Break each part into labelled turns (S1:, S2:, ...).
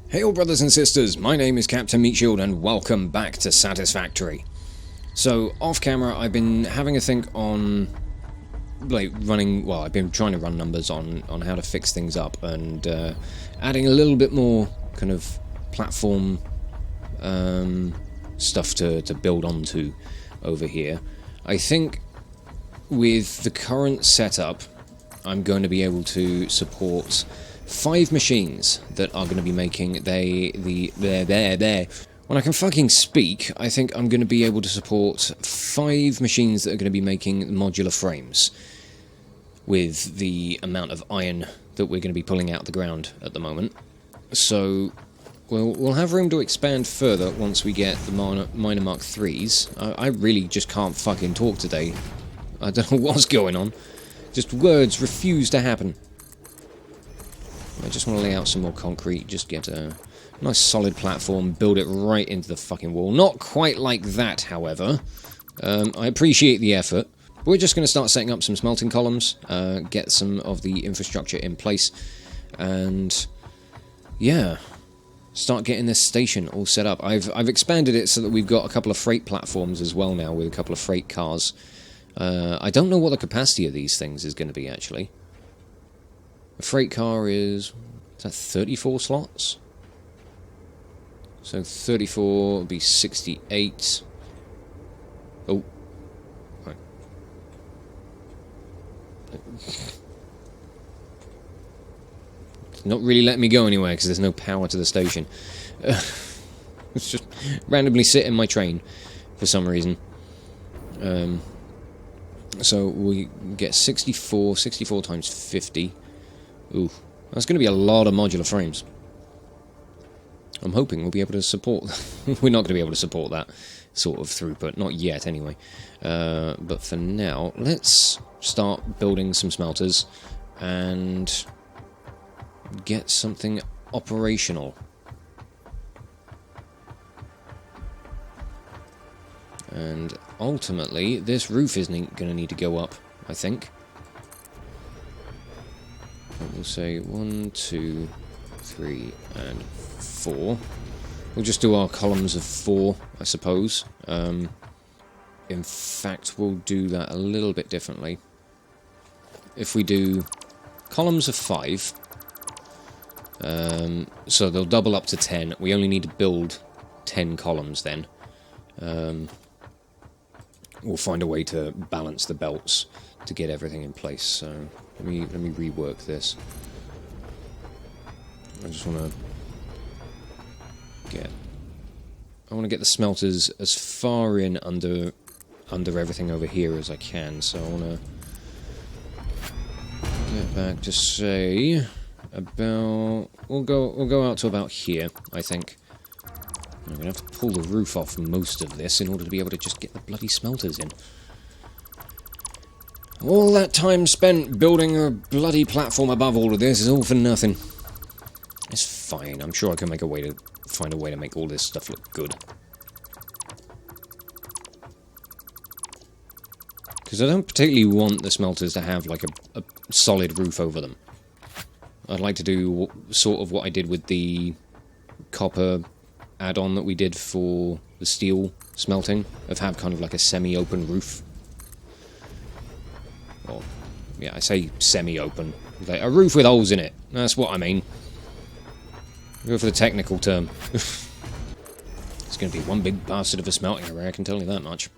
S1: Hail brothers and sisters, my name is Captain Meatshield and welcome back to Satisfactory. So, off camera I've been having a think on, I've been trying to run numbers on how to fix things up and adding a little bit more kind of platform stuff to build onto over here. I think with the current setup I'm going to be able to support 5 machines that are going to be making when I can fucking speak, I think I'm going to be able to support 5 machines that are going to be making modular frames with the amount of iron that we're going to be pulling out of the ground at the moment. So we'll have room to expand further once we get the minor Mark 3s. I really just can't fucking talk today. I don't know what's going on. Just words refuse to happen. I just want to lay out some more concrete, just get a nice solid platform, build it right into the fucking wall. Not quite like that, however. I appreciate the effort. We're just going to start setting up some smelting columns, get some of the infrastructure in place, and yeah, start getting this station all set up. I've expanded it so that we've got a couple of freight platforms as well now, with a couple of freight cars. I don't know what the capacity of these things is going to be, actually. A freight car is that 34 slots? So 34 would be 68. Oh. Right. It's not really letting me go anywhere because there's no power to the station. It's just randomly sitting my train for some reason. So we get 64 times 50. Ooh, that's going to be a lot of modular frames. I'm hoping we'll be able to support... We're not going to be able to support that sort of throughput. Not yet, anyway. But for now, let's start building some smelters and get something operational. And ultimately, this roof isn't going to need to go up, I think. We'll say 1, 2, 3, and 4. We'll just do our columns of 4, I suppose. In fact, we'll do that a little bit differently. If we do columns of 5, so they'll double up to 10. We only need to build 10 columns then. We'll find a way to balance the belts to get everything in place. So let me rework this. I just want to get the smelters as far in under everything over here as I can. So I want to get back to say about we'll go out to about here, I think. I'm going to have to pull the roof off most of this in order to be able to just get the bloody smelters in. All that time spent building a bloody platform above all of this is all for nothing. It's fine. I'm sure I can find a way to make all this stuff look good. Because I don't particularly want the smelters to have like a solid roof over them. I'd like to do sort of what I did with the copper add-on that we did for the steel smelting, of have kind of like a semi-open roof. Well, yeah, I say semi-open. Like a roof with holes in it. That's what I mean. Go for the technical term. It's going to be one big bastard of a smelting array, I can tell you that much.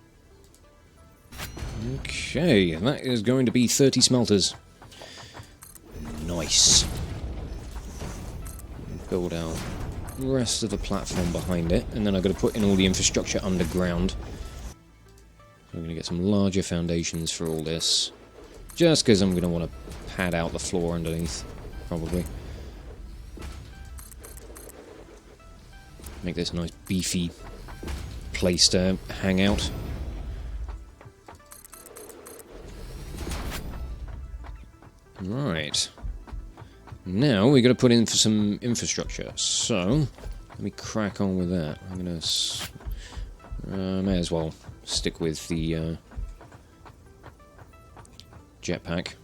S1: Okay, that is going to be 30 smelters. Nice. Build out the rest of the platform behind it, and then I've got to put in all the infrastructure underground. I'm going to get some larger foundations for all this, just because I'm going to want to pad out the floor underneath, probably. Make this a nice beefy place to hang out. Right. Now we've got to put in for some infrastructure, so let me crack on with that. I'm going to may as well stick with the jetpack.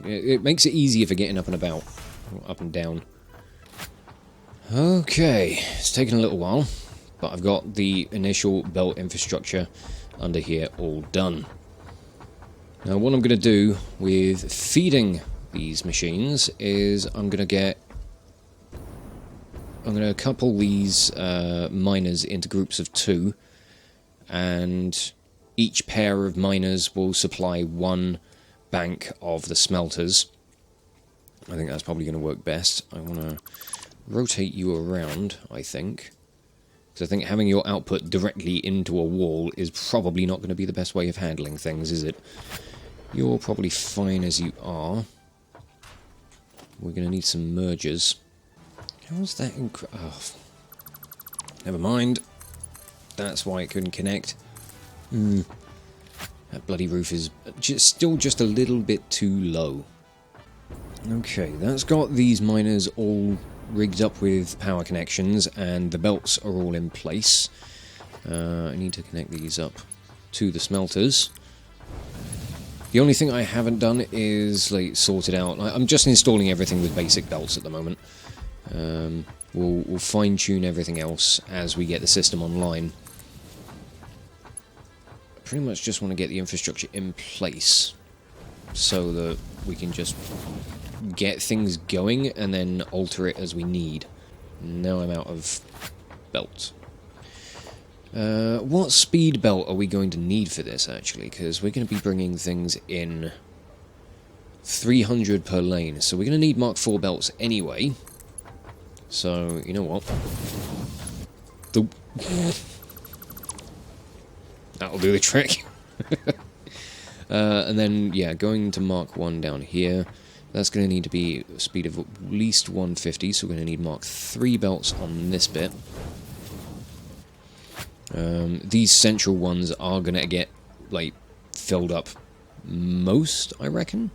S1: It makes it easier for getting up and about, up and down. Okay, it's taken a little while, but I've got the initial belt infrastructure under here all done. Now what I'm going to do with feeding these machines is I'm going to couple these miners into groups of 2, and each pair of miners will supply 1 bank of the smelters. I think that's probably going to work best. I want to rotate you around, I think. Because I think having your output directly into a wall is probably not going to be the best way of handling things, is it? You're probably fine as you are. We're going to need some mergers. How's that oh, never mind. That's why it couldn't connect. That bloody roof is still just a little bit too low. Okay, that's got these miners all rigged up with power connections, and the belts are all in place. I need to connect these up to the smelters. The only thing I haven't done is like sorted out. I'm just installing everything with basic belts at the moment. We'll fine-tune everything else as we get the system online. I pretty much just want to get the infrastructure in place so that we can just get things going and then alter it as we need. Now I'm out of belt. What speed belt are we going to need for this, actually? Because we're going to be bringing things in 300 per lane, so we're going to need Mark IV belts anyway. So, you know what? That'll do the trick. And then, yeah, going to Mark 1 down here. That's going to need to be a speed of at least 150, so we're going to need Mark 3 belts on this bit. These central ones are going to get, like, filled up most, I reckon.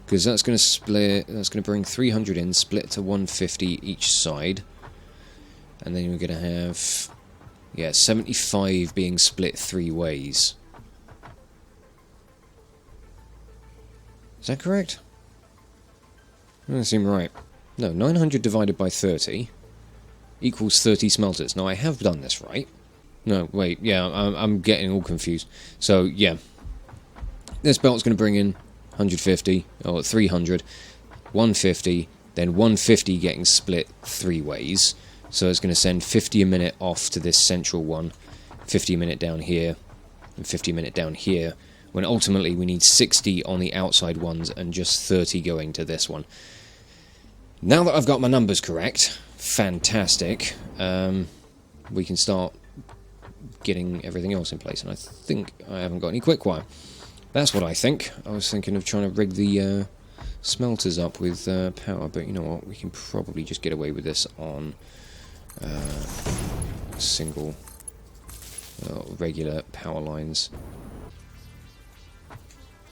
S1: Because that's going to split, that's going to bring 300 in, split to 150 each side. And then we're going to have, yeah, 75 being split 3 ways. Is that correct? That doesn't seem right. No, 900 divided by 30 equals 30 smelters. Now, I have done this right. No, wait, yeah, I'm getting all confused. So, yeah. This belt's going to bring in 150, or 300, 150, then 150 getting split 3 ways. So it's going to send 50 a minute off to this central one, 50 a minute down here, and 50 a minute down here, when ultimately we need 60 on the outside ones and just 30 going to this one. Now that I've got my numbers correct, fantastic, we can start getting everything else in place, and I think I haven't got any quick wire. That's what I think. I was thinking of trying to rig the smelters up with power, but you know what, we can probably just get away with this on single regular power lines.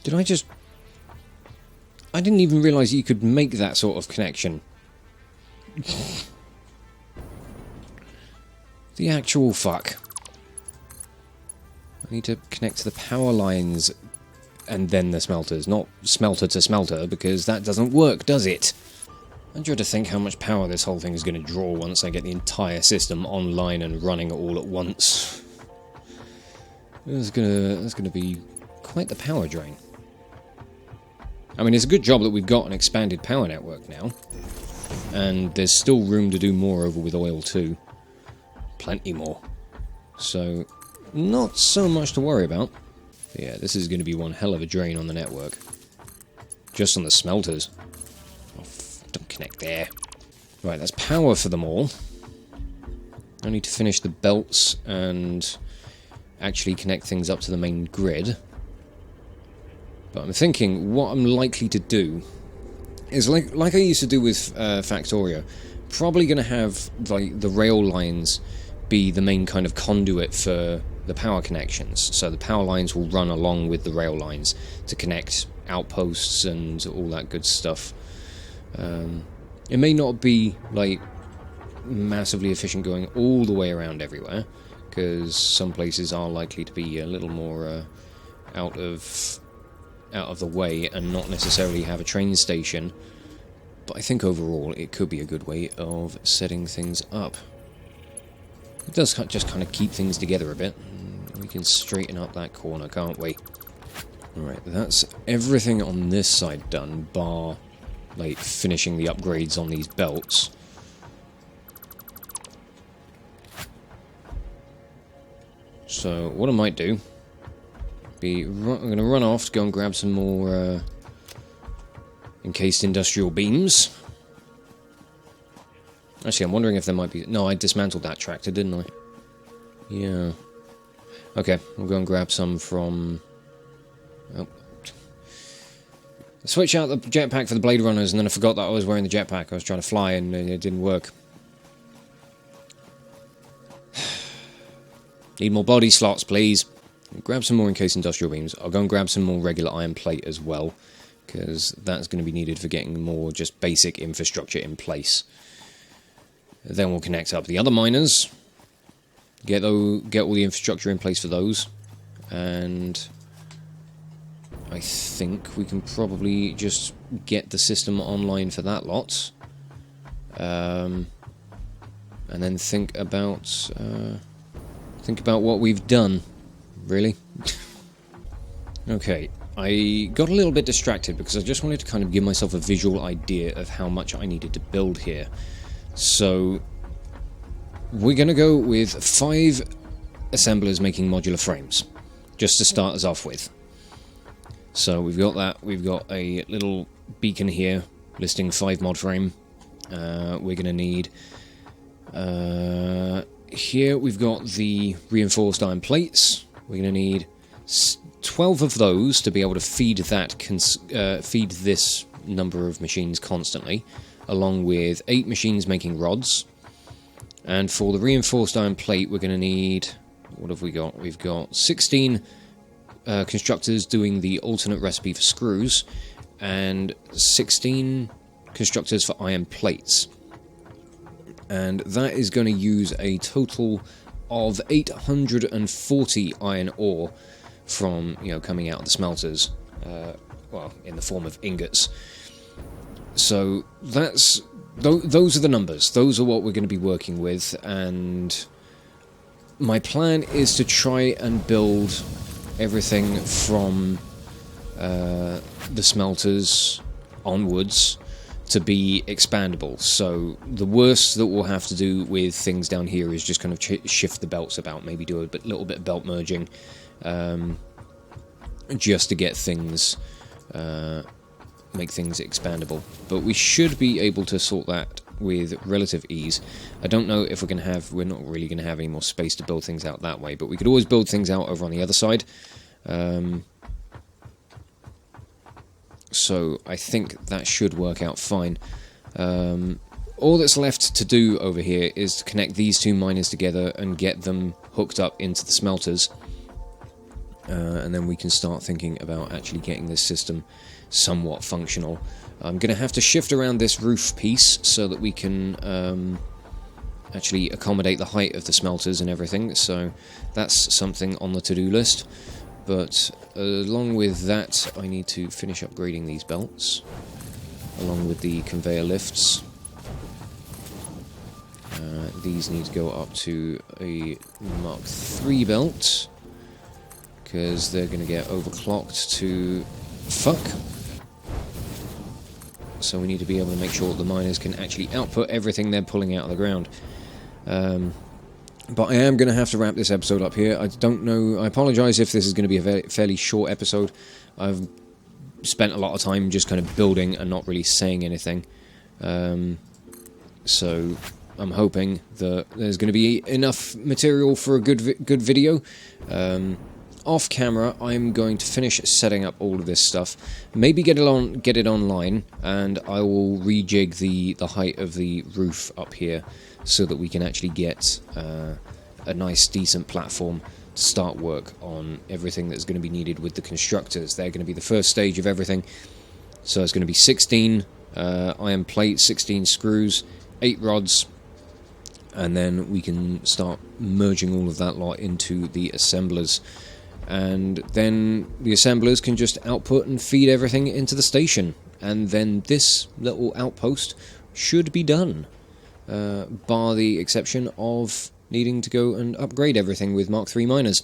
S1: Did I just... I didn't even realise you could make that sort of connection. The actual fuck. I need to connect to the power lines and then the smelters, not smelter to smelter, because that doesn't work, does it? I dread to think how much power this whole thing is going to draw once I get the entire system online and running all at once. That's gonna be quite the power drain. I mean, it's a good job that we've got an expanded power network now, and there's still room to do more over with oil too. Plenty more. So, not so much to worry about. But yeah, this is going to be one hell of a drain on the network. Just on the smelters. Oh, don't connect there. Right, that's power for them all. I need to finish the belts and actually connect things up to the main grid. But I'm thinking what I'm likely to do is like I used to do with Factorio. Probably going to have like the rail lines be the main kind of conduit for the power connections. So the power lines will run along with the rail lines to connect outposts and all that good stuff. It may not be like massively efficient going all the way around everywhere, because some places are likely to be a little more out of the way and not necessarily have a train station But I think overall it could be a good way of setting things up. It does just kind of keep things together a bit. We can straighten up that corner, can't we? Alright, that's everything on this side done, bar, like, finishing the upgrades on these belts. So, what I might do, I'm going to run off to go and grab some more encased industrial beams. Actually, I'm wondering if there might be... No, I dismantled that tractor, didn't I? Yeah. Okay, we'll go and grab some from... Oh. Switch out the jetpack for the Blade Runners, and then I forgot that I was wearing the jetpack. I was trying to fly, and it didn't work. Need more body slots, please. Grab some more encased industrial beams. I'll go and grab some more regular iron plate as well, because that's going to be needed for getting more just basic infrastructure in place. Then we'll connect up the other miners, get all the infrastructure in place for those, and I think we can probably just get the system online for that lot, and then think about what we've done, really. Okay, I got a little bit distracted because I just wanted to kind of give myself a visual idea of how much I needed to build here. So, we're going to go with 5 assemblers making modular frames, just to start us off with. So we've got that, we've got a little beacon here, listing 5 mod frame. We're going to need... here we've got the reinforced iron plates. We're going to need 12 of those to be able to feed feed this number of machines constantly, along with 8 machines making rods. And for the reinforced iron plate, we're going to need... What have we got? We've got 16 constructors doing the alternate recipe for screws, and 16 constructors for iron plates. And that is going to use a total of 840 iron ore from, coming out of the smelters, well, in the form of ingots. So that's... Those are the numbers. Those are what we're going to be working with, and my plan is to try and build everything from the smelters onwards to be expandable. So the worst that we'll have to do with things down here is just kind of shift the belts about, maybe do a little bit of belt merging, just to get things... make things expandable, but we should be able to sort that with relative ease. I don't know if we're not really going to have any more space to build things out that way, but we could always build things out over on the other side. So I think that should work out fine. All that's left to do over here is to connect these 2 miners together and get them hooked up into the smelters, and then we can start thinking about actually getting this system somewhat functional. I'm going to have to shift around this roof piece so that we can actually accommodate the height of the smelters and everything, so that's something on the to-do list. But along with that, I need to finish upgrading these belts, along with the conveyor lifts. These need to go up to a Mark III belt, because they're going to get overclocked to fuck. So we need to be able to make sure that the miners can actually output everything they're pulling out of the ground. But I am going to have to wrap this episode up here. I don't know... I apologise if this is going to be a fairly short episode. I've spent a lot of time just kind of building and not really saying anything. So I'm hoping that there's going to be enough material for a good video. Off camera, I'm going to finish setting up all of this stuff. Maybe get it online, and I will rejig the height of the roof up here so that we can actually get a nice, decent platform to start work on everything that's going to be needed with the constructors. They're going to be the first stage of everything. So it's going to be 16 iron plates, 16 screws, 8 rods, and then we can start merging all of that lot into the assemblers. And then the assemblers can just output and feed everything into the station. and then this little outpost should be done, bar the exception of needing to go and upgrade everything with Mark III miners.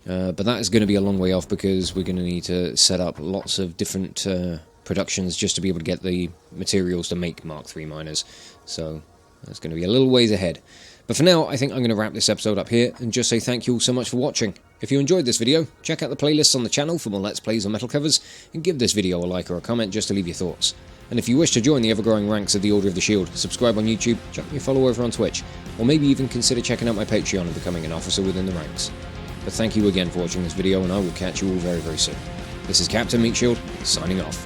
S1: But that is going to be a long way off, because we're going to need to set up lots of different productions just to be able to get the materials to make Mark III miners. So that's going to be a little ways ahead. But for now, I think I'm going to wrap this episode up here and just say thank you all so much for watching. If you enjoyed this video, check out the playlists on the channel for more Let's Plays on metal covers, and give this video a like or a comment just to leave your thoughts. And if you wish to join the ever-growing ranks of the Order of the Shield, subscribe on YouTube, chuck me a follow over on Twitch, or maybe even consider checking out my Patreon and becoming an officer within the ranks. But thank you again for watching this video, and I will catch you all very, very soon. This is Captain Meatshield, signing off.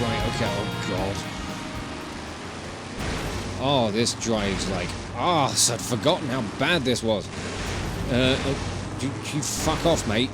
S1: Right, okay, oh god. Oh, this drive's like... Oh, I'd forgotten how bad this was. You fuck off, mate.